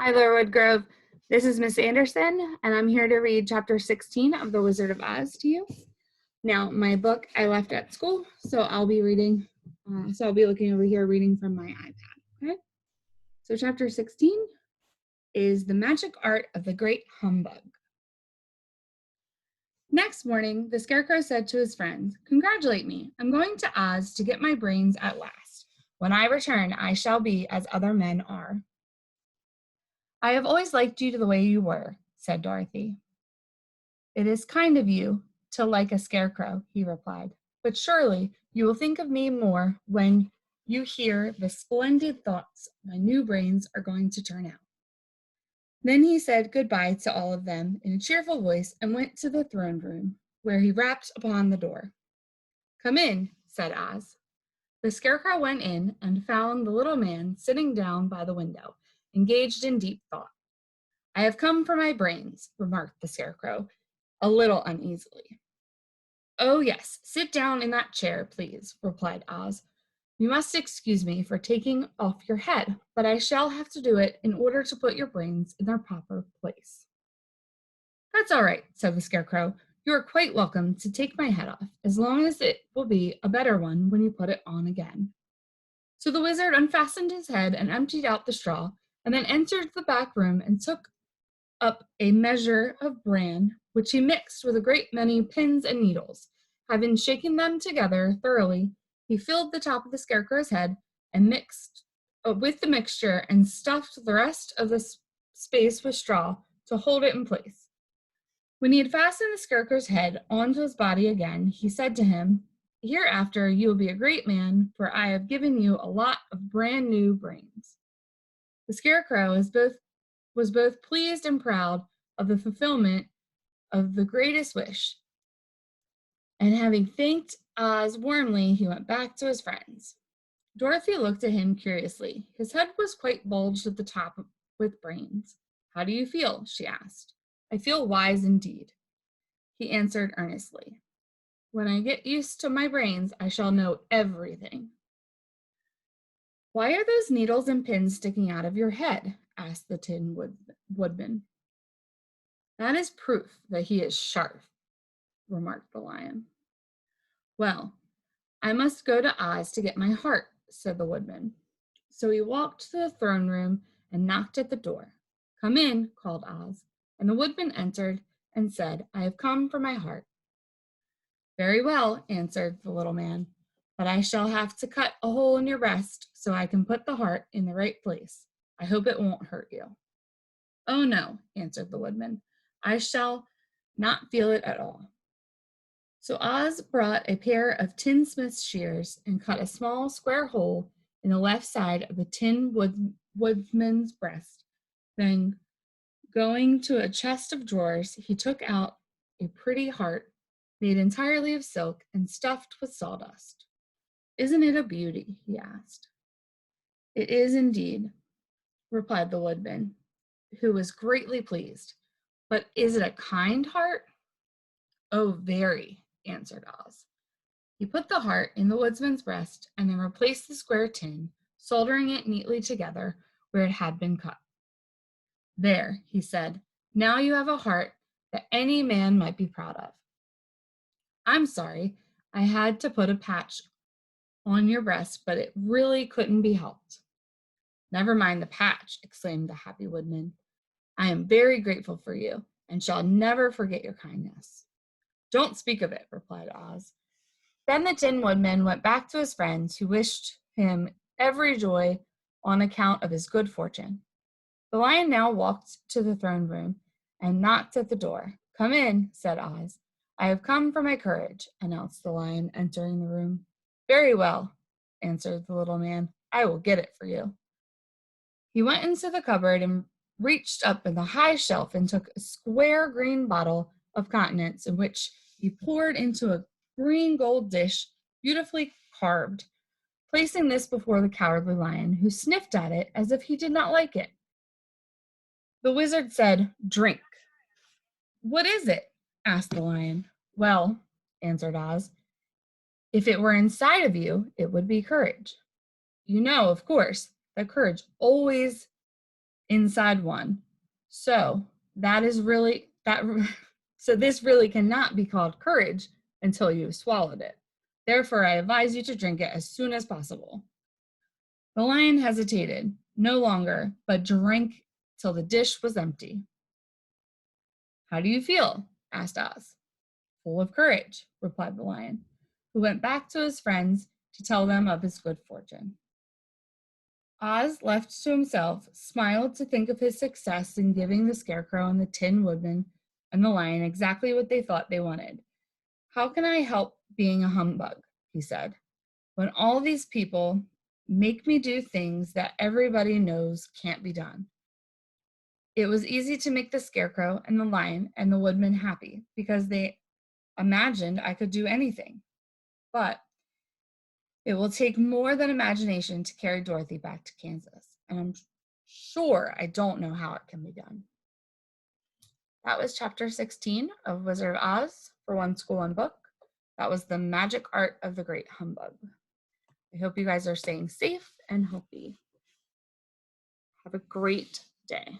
Hi there, Woodgrove. This is Miss Anderson, and I'm here to read Chapter 16 of The Wizard of Oz to you. Now, my book I left at school, so I'll be looking over here reading from my iPad, okay? So Chapter 16 is The Magic Art of the Great Humbug. Next morning, the Scarecrow said to his friends, "Congratulate me. I'm going to Oz to get my brains at last. When I return, I shall be as other men are." "I have always liked you the way you were," said Dorothy. "It is kind of you to like a scarecrow," he replied, "but surely you will think of me more when you hear the splendid thoughts my new brains are going to turn out." Then he said goodbye to all of them in a cheerful voice and went to the throne room, where he rapped upon the door. "Come in," said Oz. The Scarecrow went in and found the little man sitting down by the window, engaged in deep thought. "I have come for my brains," remarked the Scarecrow, a little uneasily. "Oh, yes, sit down in that chair, please," replied Oz. "You must excuse me for taking off your head, but I shall have to do it in order to put your brains in their proper place." "That's all right," said the Scarecrow. "You are quite welcome to take my head off, as long as it will be a better one when you put it on again." So the wizard unfastened his head and emptied out the straw, and then entered the back room and took up a measure of bran, which he mixed with a great many pins and needles. Having shaken them together thoroughly, he filled the top of the Scarecrow's head and mixed with the mixture and stuffed the rest of the space with straw to hold it in place. When he had fastened the Scarecrow's head onto his body again, he said to him, "Hereafter you will be a great man, for I have given you a lot of brand new brains." The Scarecrow was both pleased and proud of the fulfillment of the greatest wish, and having thanked Oz warmly, he went back to his friends. Dorothy looked at him curiously. His head was quite bulged at the top with brains. "How do you feel?" she asked. "I feel wise indeed," he answered earnestly. "When I get used to my brains, I shall know everything." "Why are those needles and pins sticking out of your head?" asked the Tin Woodman. "That is proof that he is sharp," remarked the Lion. "Well, I must go to Oz to get my heart," said the Woodman. So he walked to the throne room and knocked at the door. "Come in," called Oz, and the Woodman entered and said, "I have come for my heart." "Very well," answered the little man, "but I shall have to cut a hole in your breast so I can put the heart in the right place. I hope it won't hurt you." "Oh, no," answered the Woodman. "I shall not feel it at all." So Oz brought a pair of tinsmith's shears and cut a small square hole in the left side of the Woodman's breast. Then, going to a chest of drawers, he took out a pretty heart made entirely of silk and stuffed with sawdust. "Isn't it a beauty?" he asked. "It is indeed," replied the Woodman, who was greatly pleased. "But is it a kind heart?" "Oh, very," answered Oz. He put the heart in the woodsman's breast and then replaced the square tin, soldering it neatly together where it had been cut. "There," he said, "now you have a heart that any man might be proud of. I'm sorry I had to put a patch on your breast, but it really couldn't be helped." "Never mind the patch," exclaimed the happy Woodman. "I am very grateful for you and shall never forget your kindness." "Don't speak of it," replied Oz. Then the Tin Woodman went back to his friends, who wished him every joy on account of his good fortune. The Lion now walked to the throne room and knocked at the door. "Come in," said Oz. "I have come for my courage," announced the Lion, entering the room. "Very well," answered the little man. "I will get it for you." He went into the cupboard and reached up in the high shelf and took a square green bottle of continence, in which he poured into a green gold dish beautifully carved, placing this before the Cowardly Lion, who sniffed at it as if he did not like it. The wizard said, "Drink." "What is it?" asked the Lion. "Well," answered Oz, "if it were inside of you, it would be courage. You know, of course, that courage always inside one. So this really cannot be called courage until you've swallowed it. Therefore, I advise you to drink it as soon as possible. The lion hesitated no longer, but drank till the dish was empty. How do you feel? Asked Oz. Full of courage, replied the lion, who went back to his friends to tell them of his good fortune. Oz, left to himself, smiled to think of his success in giving the Scarecrow and the Tin Woodman and the lion exactly what they thought they wanted. How can I help being a humbug? He said, when all these people make me do things that everybody knows can't be done. It was easy to make the Scarecrow and the lion and the Woodman happy because they imagined I could do anything. But it will take more than imagination to carry Dorothy back to Kansas, and I'm sure I don't know how it can be done. That was chapter 16 of Wizard of Oz for One School, One Book. That was the magic art of the great humbug. I hope you guys are staying safe and healthy. Have a great day.